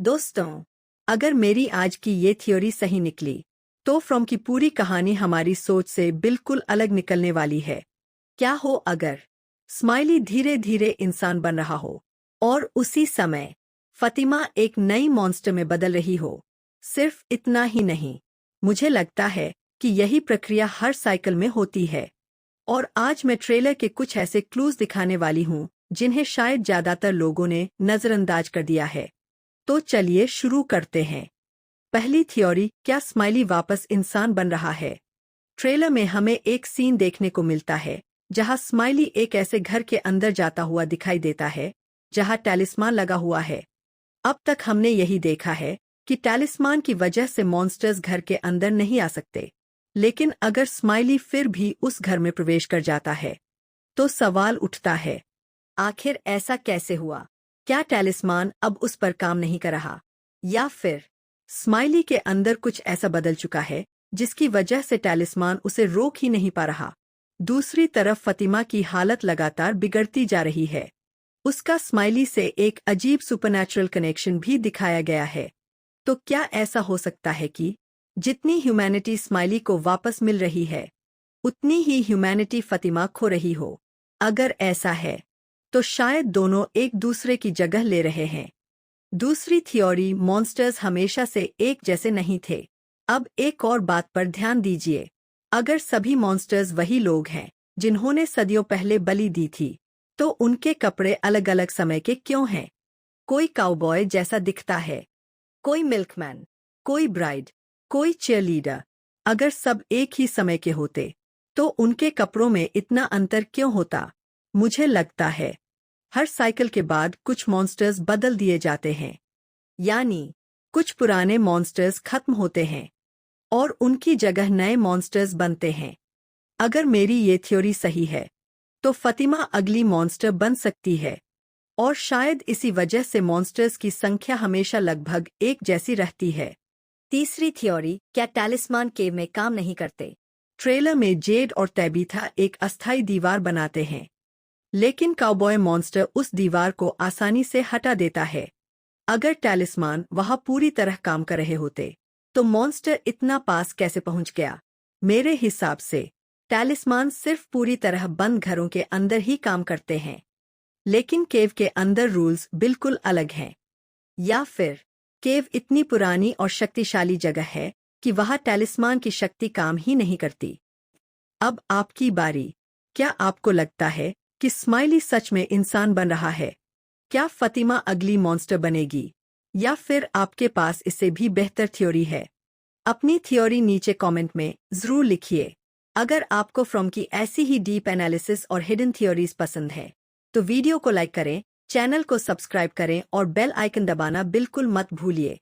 दोस्तों, अगर मेरी आज की ये थ्योरी सही निकली, तो फ्रॉम की पूरी कहानी हमारी सोच से बिल्कुल अलग निकलने वाली है। क्या हो अगर स्माइली धीरे धीरे इंसान बन रहा हो और उसी समय फतिमा एक नई मॉन्स्टर में बदल रही हो। सिर्फ इतना ही नहीं, मुझे लगता है कि यही प्रक्रिया हर साइकिल में होती है। और आज मैं ट्रेलर के कुछ ऐसे क्लूज दिखाने वाली हूँ जिन्हें शायद ज्यादातर लोगों ने नजरअंदाज कर दिया है। तो चलिए शुरू करते हैं। पहली थ्योरी, क्या स्माइली वापस इंसान बन रहा है? ट्रेलर में हमें एक सीन देखने को मिलता है जहां स्माइली एक ऐसे घर के अंदर जाता हुआ दिखाई देता है जहां टैलिस्मान लगा हुआ है। अब तक हमने यही देखा है कि टैलिस्मान की वजह से मॉन्स्टर्स घर के अंदर नहीं आ सकते। लेकिन अगर स्माइली फिर भी उस घर में प्रवेश कर जाता है, तो सवाल उठता है, आखिर ऐसा कैसे हुआ? क्या टैलिस्मान अब उस पर काम नहीं कर रहा, या फिर स्माइली के अंदर कुछ ऐसा बदल चुका है जिसकी वजह से टैलिस्मान उसे रोक ही नहीं पा रहा? दूसरी तरफ फतिमा की हालत लगातार बिगड़ती जा रही है। उसका स्माइली से एक अजीब सुपरनैचुरल कनेक्शन भी दिखाया गया है। तो क्या ऐसा हो सकता है कि जितनी ह्यूमैनिटी स्माइली को वापस मिल रही है, उतनी ही ह्यूमैनिटी फतिमा खो रही हो? अगर ऐसा है, तो शायद दोनों एक दूसरे की जगह ले रहे हैं। दूसरी थ्योरी, मॉन्स्टर्स हमेशा से एक जैसे नहीं थे। अब एक और बात पर ध्यान दीजिए। अगर सभी मॉन्स्टर्स वही लोग हैं जिन्होंने सदियों पहले बलि दी थी, तो उनके कपड़े अलग अलग समय के क्यों हैं? कोई काउबॉय जैसा दिखता है, कोई मिल्कमैन, कोई ब्राइड, कोई चीयरलीडर। अगर सब एक ही समय के होते, तो उनके कपड़ों में इतना अंतर क्यों होता? मुझे लगता है हर साइकिल के बाद कुछ मॉन्स्टर्स बदल दिए जाते हैं। यानी कुछ पुराने मॉन्स्टर्स खत्म होते हैं और उनकी जगह नए मॉन्स्टर्स बनते हैं। अगर मेरी ये थ्योरी सही है, तो फतिमा अगली मॉन्स्टर बन सकती है। और शायद इसी वजह से मॉन्स्टर्स की संख्या हमेशा लगभग एक जैसी रहती है। तीसरी थ्योरी, क्या टैलिस्मान केव में काम नहीं करते? ट्रेलर में जेड और तैबीथा एक अस्थायी दीवार बनाते हैं, लेकिन काउबॉय मॉन्स्टर उस दीवार को आसानी से हटा देता है। अगर टैलिस्मान वहां पूरी तरह काम कर रहे होते, तो मॉन्स्टर इतना पास कैसे पहुंच गया? मेरे हिसाब से टैलिस्मान सिर्फ पूरी तरह बंद घरों के अंदर ही काम करते हैं, लेकिन केव के अंदर रूल्स बिल्कुल अलग हैं। या फिर केव इतनी पुरानी और शक्तिशाली जगह है कि वहां टैलिस्मान की शक्ति काम ही नहीं करती। अब आपकी बारी। क्या आपको लगता है कि स्माइली सच में इंसान बन रहा है? क्या फतिमा अगली मॉन्स्टर बनेगी, या फिर आपके पास इससे भी बेहतर थ्योरी है? अपनी थ्योरी नीचे कमेंट में जरूर लिखिए। अगर आपको फ्रॉम की ऐसी ही डीप एनालिसिस और हिडन थ्योरीज पसंद है, तो वीडियो को लाइक करें, चैनल को सब्सक्राइब करें और बेल आइकन दबाना बिल्कुल मत भूलिए।